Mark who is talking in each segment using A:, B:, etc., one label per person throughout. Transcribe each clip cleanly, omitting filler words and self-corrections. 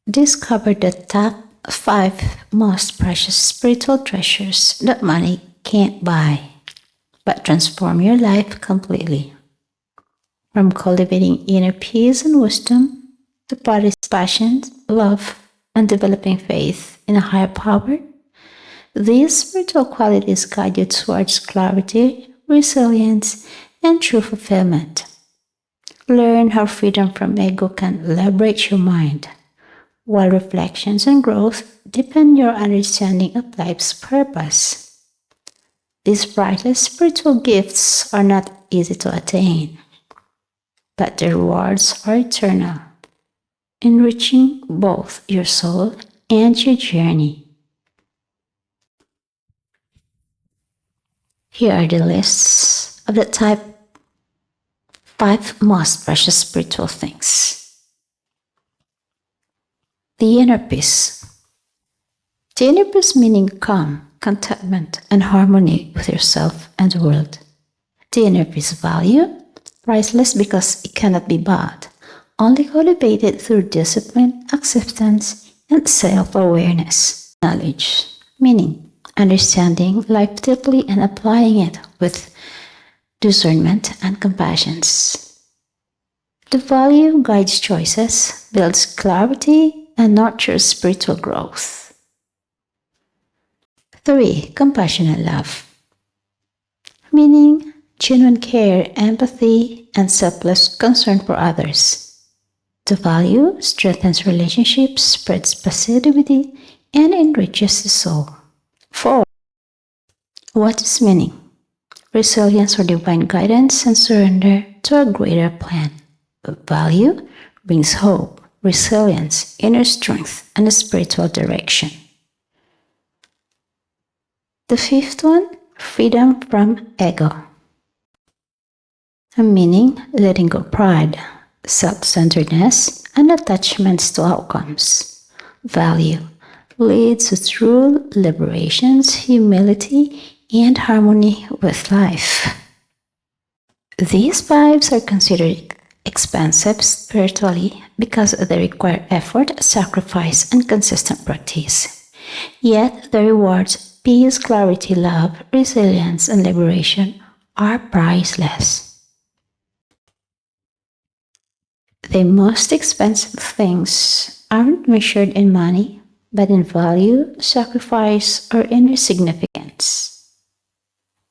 A: Discover the top 5 most precious spiritual treasures that money can't buy, but transform your life completely. From cultivating inner peace and wisdom to passion, love, and developing faith in a higher power, these spiritual qualities guide you towards clarity, resilience, and true fulfillment. Learn how freedom from ego can liberate your mind, while reflections and growth deepen your understanding of life's purpose. These priceless spiritual gifts are not easy to attain, but the rewards are eternal, enriching both your soul and your journey. Here are the lists of the type 5 most precious spiritual things. The inner peace. The inner peace meaning calm, contentment, and harmony with yourself and the world. The inner peace value, priceless because it cannot be bought, only cultivated through discipline, acceptance, and self-awareness. Knowledge, meaning understanding life deeply and applying it with discernment and compassion. The value guides choices, builds clarity, and nurtures spiritual growth. 3. Compassion and love, meaning genuine care, empathy, and selfless concern for others. The value strengthens relationships, spreads positivity, and enriches the soul. 4. What is meaning? Resilience or divine guidance and surrender to a greater plan. Value brings hope, resilience, inner strength, and a spiritual direction. The 5th one, freedom from ego. Meaning letting go pride, self-centeredness, and attachments to outcomes. Value leads to true liberations, humility, and harmony with life. These 5s are considered expensive spiritually because they require effort, sacrifice, and consistent practice. Yet the rewards, peace, clarity, love, resilience, and liberation are priceless. The most expensive things aren't measured in money, but in value, sacrifice, or inner significance.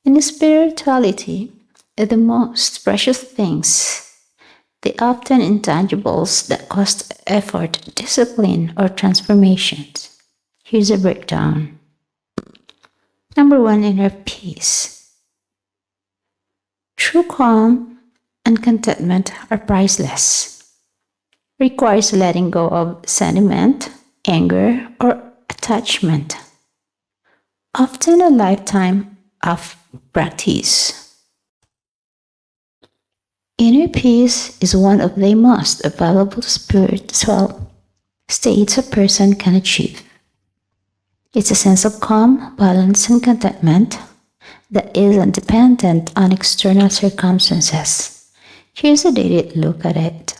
A: In spirituality, the most precious things, the often intangibles that cost effort, discipline, or transformation. Here's a breakdown. Number 1, inner peace. True calm and contentment are priceless. Requires letting go of sentiment, anger, or attachment. Often a lifetime of practice. Inner peace is one of the most valuable spiritual states a person can achieve. It's a sense of calm, balance, and contentment that isn't dependent on external circumstances. Here's a daily look at it.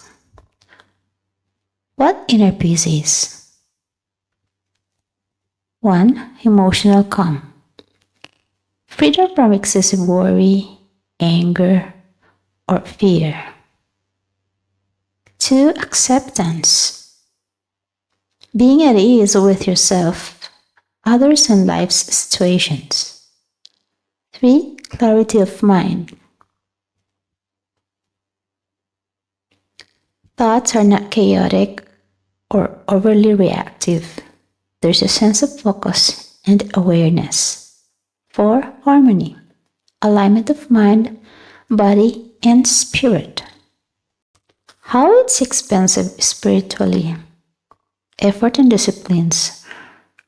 A: What inner peace is? 1. Emotional calm. Freedom from excessive worry, anger, or fear. 2. Acceptance. Being at ease with yourself, others, and life's situations. 3. Clarity of mind. Thoughts are not chaotic or overly reactive. There's a sense of focus and awareness. 4. Harmony. Alignment of mind, body, and spirit. How it's expensive spiritually. Effort and disciplines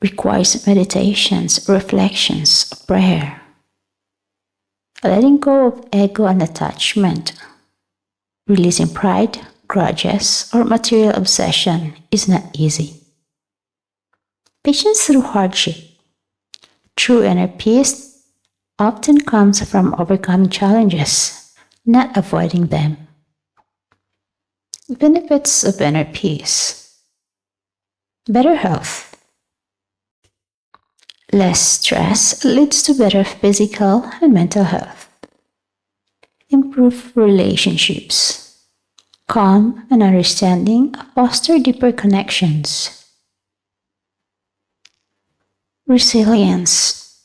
A: requires meditations, reflections, prayer. Letting go of ego and attachment, releasing pride, grudges, or material obsession is not easy. Patience through hardship. True inner peace often comes from overcoming challenges, not avoiding them. Benefits of inner peace. Better health. Less stress leads to better physical and mental health. Improve relationships. Calm and understanding foster deeper connections. Resilience.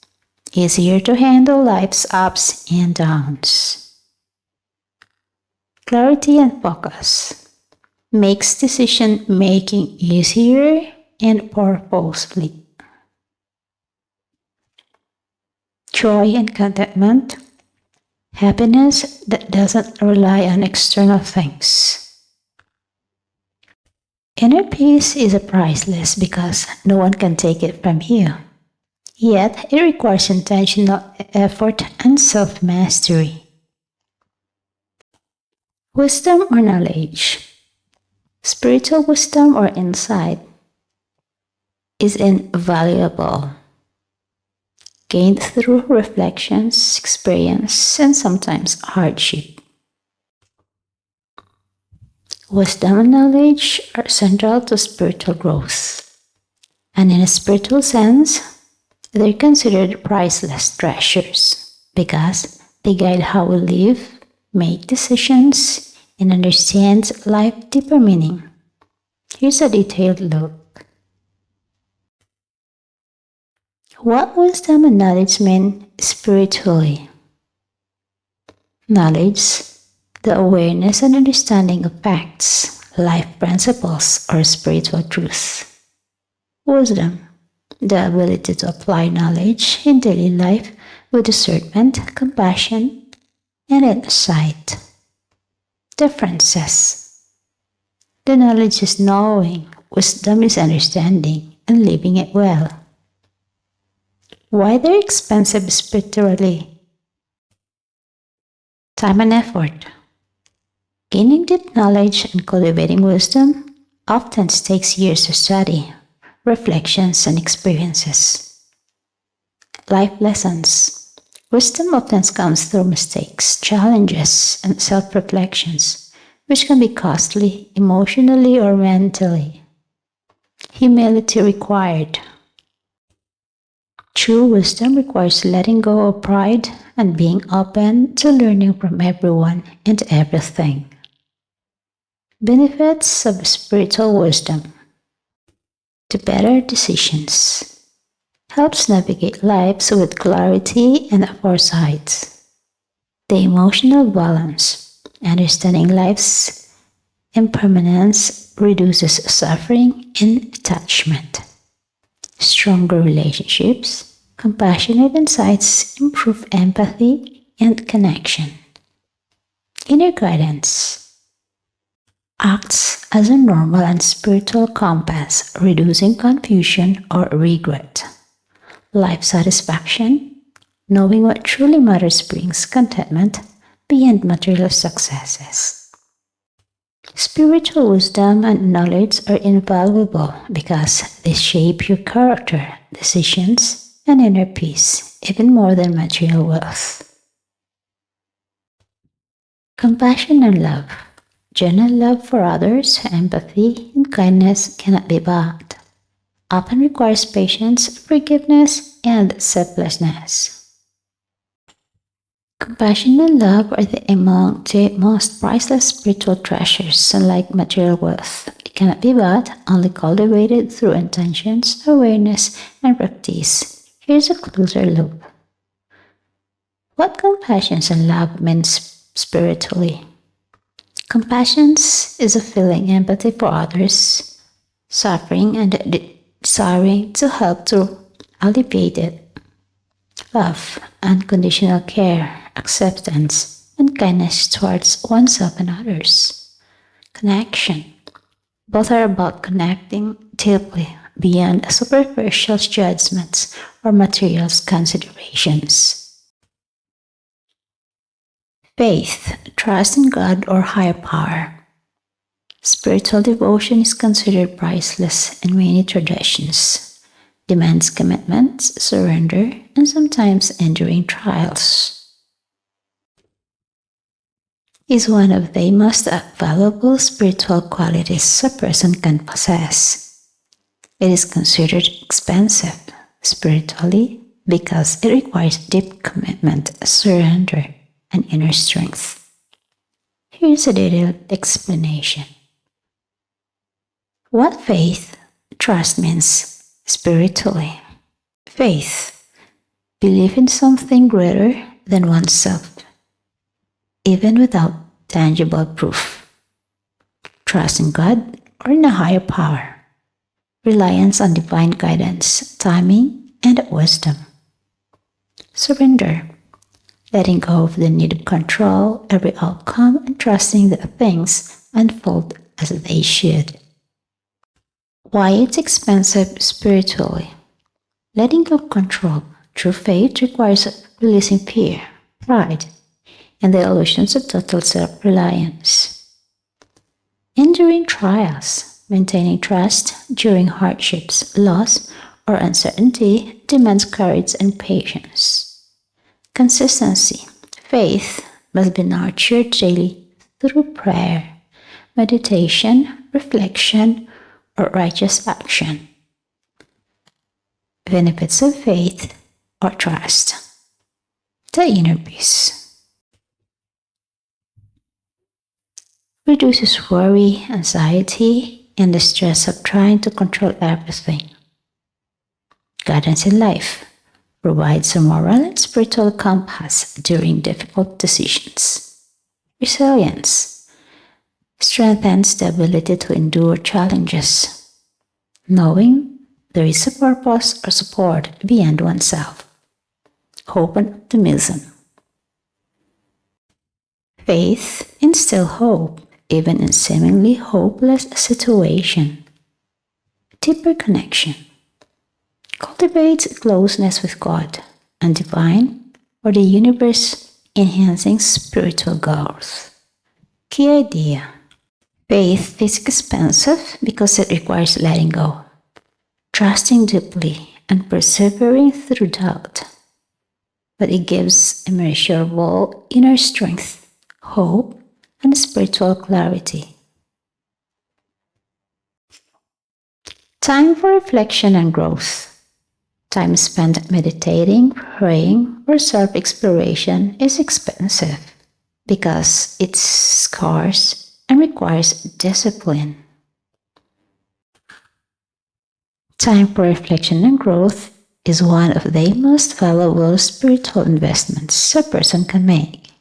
A: Easier to handle life's ups and downs. Clarity and focus. Makes decision making easier and purposefully. Joy and contentment. Happiness that doesn't rely on external things. Inner peace is priceless because no one can take it from you. Yet, it requires intentional effort and self-mastery. Wisdom or knowledge. Spiritual wisdom or insight is invaluable, gained through reflections, experience, and sometimes hardship. Wisdom and knowledge are central to spiritual growth, and in a spiritual sense, they're considered priceless treasures because they guide how we live, make decisions, and understand life's deeper meaning. Here's a detailed look. What wisdom and knowledge mean spiritually? Knowledge, the awareness and understanding of facts, life principles, or spiritual truths. Wisdom, the ability to apply knowledge in daily life with discernment, compassion, and insight. Differences. The knowledge is knowing, wisdom is understanding, and living it well. Why they're expensive spiritually? Time and effort. Gaining deep knowledge and cultivating wisdom often takes years of study, reflections, and experiences. Life lessons. Wisdom often comes through mistakes, challenges, and self-reflections, which can be costly emotionally or mentally. Humility required. True wisdom requires letting go of pride and being open to learning from everyone and everything. Benefits of spiritual wisdom. To better decisions. Helps navigate lives with clarity and foresight. The emotional balance. Understanding life's impermanence reduces suffering and attachment. Stronger relationships, compassionate insights improve empathy and connection. Inner guidance acts as a normal and spiritual compass, reducing confusion or regret. Life satisfaction, knowing what truly matters brings contentment beyond material successes. Spiritual wisdom and knowledge are invaluable because they shape your character, decisions, and inner peace, even more than material wealth. Compassion and love. Genuine love for others, empathy, and kindness cannot be bought. Often requires patience, forgiveness, and selflessness. Compassion and love are among the most priceless spiritual treasures, unlike material wealth. It cannot be bought, only cultivated through intentions, awareness, and practice. Here's a closer look. What compassion and love means spiritually? Compassion is a feeling empathy for others, suffering, and desiring to help to alleviate it. Love, unconditional care, acceptance, and kindness towards oneself and others. Connection. Both are about connecting deeply beyond superficial judgments or material considerations. Faith, trust in God or higher power. Spiritual devotion is considered priceless in many traditions, demands commitment, surrender, and sometimes enduring trials. Is one of the most valuable spiritual qualities a person can possess. It is considered expensive spiritually because it requires deep commitment, surrender, and inner strength. Here's a detailed explanation. What faith, trust means spiritually. Faith, believe in something greater than oneself, even without tangible proof. Trust in God or in a higher power. Reliance on divine guidance, timing, and wisdom. Surrender, letting go of the need to control every outcome and trusting that things unfold as they should. Why it's expensive spiritually. Letting go of control through faith requires releasing fear, pride, and the illusions of total self-reliance. Enduring trials, maintaining trust during hardships, loss, or uncertainty demands courage and patience. Consistency, faith must be nurtured daily through prayer, meditation, reflection, or righteous action. Benefits of faith or trust. The inner peace. Reduces worry, anxiety, and the stress of trying to control everything. Guidance in life. Provides a moral and spiritual compass during difficult decisions. Resilience. Strengthens the ability to endure challenges. Knowing there is a purpose or support beyond oneself. Hope and optimism. Faith instills hope even in seemingly hopeless situation. Deeper connection. Cultivates closeness with God and divine or the universe, enhancing spiritual growth. Key idea. Faith is expensive because it requires letting go, trusting deeply, and persevering through doubt. But it gives immeasurable inner strength, hope, and spiritual clarity. Time for reflection and growth. Time spent meditating, praying, or self-exploration is expensive because it's scarce and requires discipline. Time for reflection and growth is one of the most valuable spiritual investments a person can make.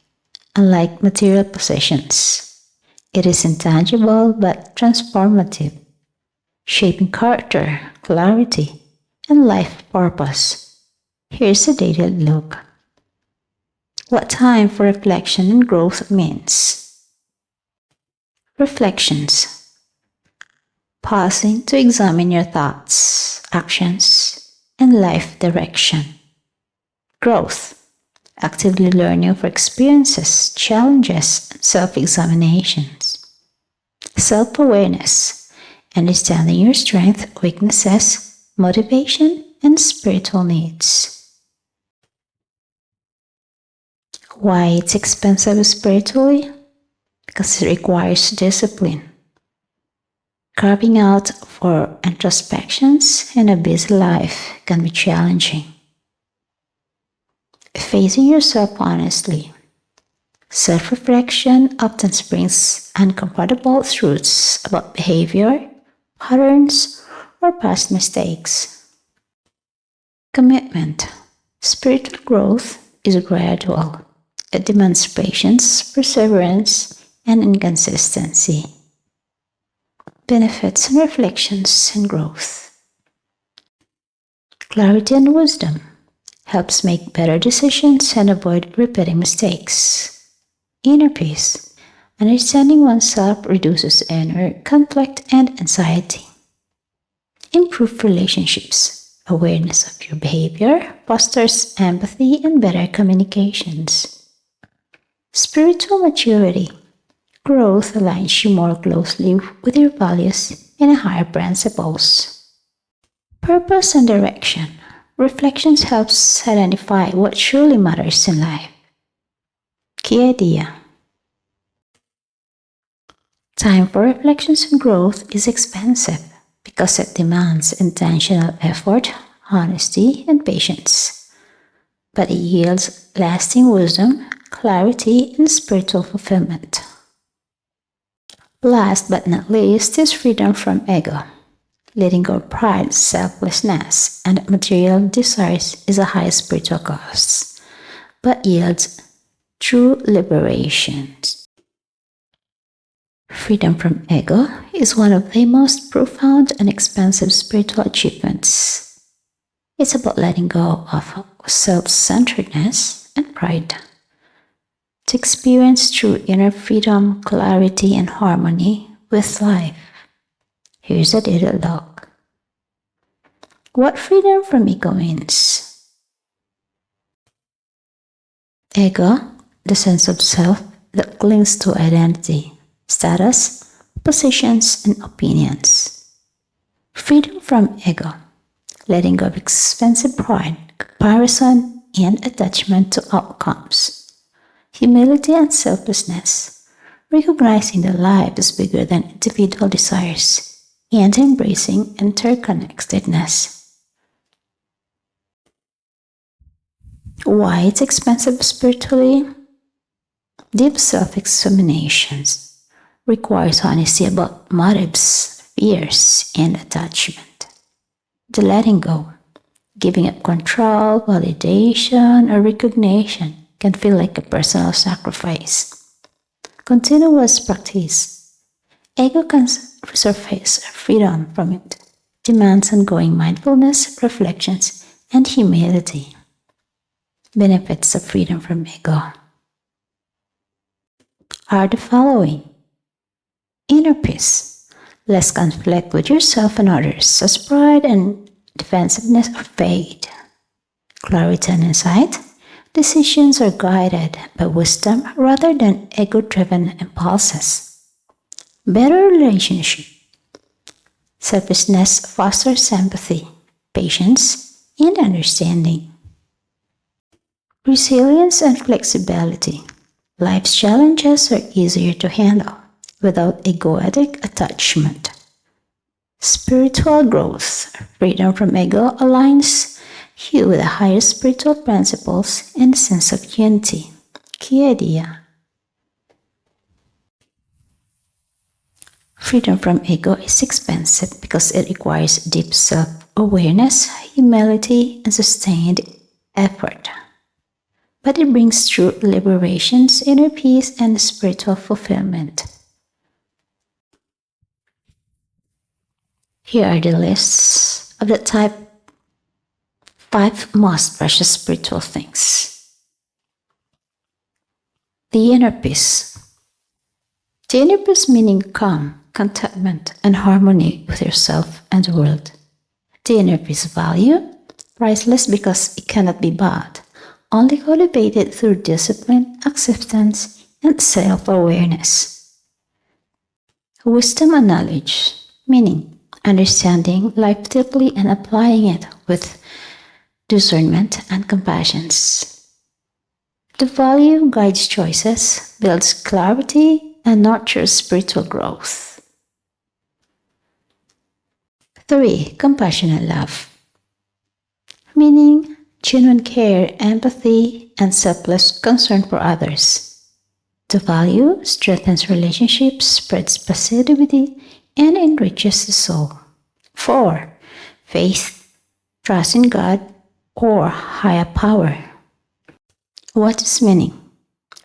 A: Unlike material possessions, it is intangible but transformative, shaping character, clarity, and life purpose. Here's a detailed look. What time for reflection and growth means. Reflections. Pausing to examine your thoughts, actions, and life direction. Growth. Actively learning for experiences, challenges, and self-examinations. Self-awareness. Understanding your strengths, weaknesses, motivation, and spiritual needs. Why it's expensive spiritually? Because it requires discipline. Carving out for introspections in a busy life can be challenging. Facing yourself honestly. Self-reflection often brings uncomfortable truths about behavior, patterns, or past mistakes. Commitment. Spiritual growth is gradual. It demands patience, perseverance, and inconsistency. Benefits and reflections and growth. Clarity and wisdom. Helps make better decisions and avoid repeating mistakes. Inner peace. Understanding oneself reduces inner conflict and anxiety. Improve relationships. Awareness of your behavior fosters empathy and better communications. Spiritual maturity. Growth aligns you more closely with your values and higher principles. Purpose and direction. Reflections helps identify what truly matters in life. Key idea. Time for reflections and growth is expensive because it demands intentional effort, honesty, and patience. But it yields lasting wisdom, clarity, and spiritual fulfillment. Last but not least is freedom from ego. Letting go of pride, selflessness, and material desires is a high spiritual cost, but yields true liberation. Freedom from ego is one of the most profound and expensive spiritual achievements. It's about letting go of self-centeredness and pride. To experience true inner freedom, clarity, and harmony with life. Here's a little look. What freedom from ego means. Ego, the sense of self that clings to identity, status, positions, and opinions. Freedom from ego, letting go of expensive pride, comparison, and attachment to outcomes. Humility and selflessness, recognizing that life is bigger than individual desires, and embracing interconnectedness. Why it's expensive spiritually? Deep self-examinations requires honesty about motives, fears, and attachment. The letting go, giving up control, validation, or recognition can feel like a personal sacrifice. Continuous practice. Ego can surface freedom from it, demands ongoing mindfulness, reflections, and humility. Benefits of freedom from ego are the following. Inner peace, less conflict with yourself and others as pride and defensiveness fade. Clarity and insight, decisions are guided by wisdom rather than ego-driven impulses. Better relationship. Selflessness fosters empathy, patience, and understanding. Resilience and flexibility. Life's challenges are easier to handle without egoic attachment. Spiritual growth. Freedom from ego aligns you with the higher spiritual principles and a sense of unity. Key idea. Freedom from ego is expensive because it requires deep self-awareness, humility, and sustained effort. But it brings true liberation, inner peace, and spiritual fulfillment. Here are the lists of the type 5 most precious spiritual things. The inner peace. The inner peace meaning calm, contentment, and harmony with yourself and the world. The inner peace value, priceless because it cannot be bought, only cultivated through discipline, acceptance, and self-awareness. Wisdom and knowledge, meaning understanding life deeply and applying it with discernment and compassion. The value guides choices, builds clarity, and nurtures spiritual growth. 3. Compassionate love, meaning genuine care, empathy, and selfless concern for others. The value strengthens relationships, spreads positivity, and enriches the soul. 4. Faith, trust in God or higher power. What is meaning?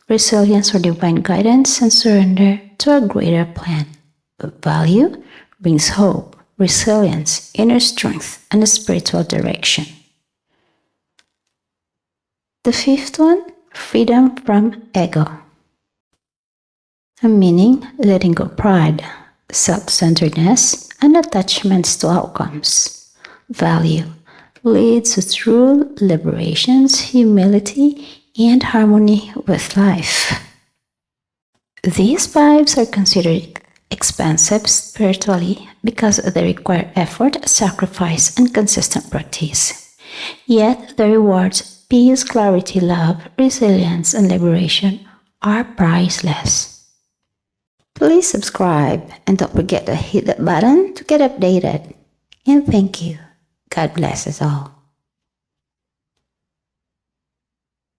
A: Resilience for divine guidance and surrender to a greater plan. Value brings hope, resilience, inner strength, and a spiritual direction. The 5th one, freedom from ego. A meaning, letting go of pride, self-centeredness, and attachments to outcomes. Value leads to true liberations, humility, and harmony with life. These 5s are considered expensive spiritually because they require effort, sacrifice, and consistent practice. Yet the rewards, peace, clarity, love, resilience, and liberation are priceless. Please subscribe and don't forget to hit that button to get updated. And thank you. God bless us all.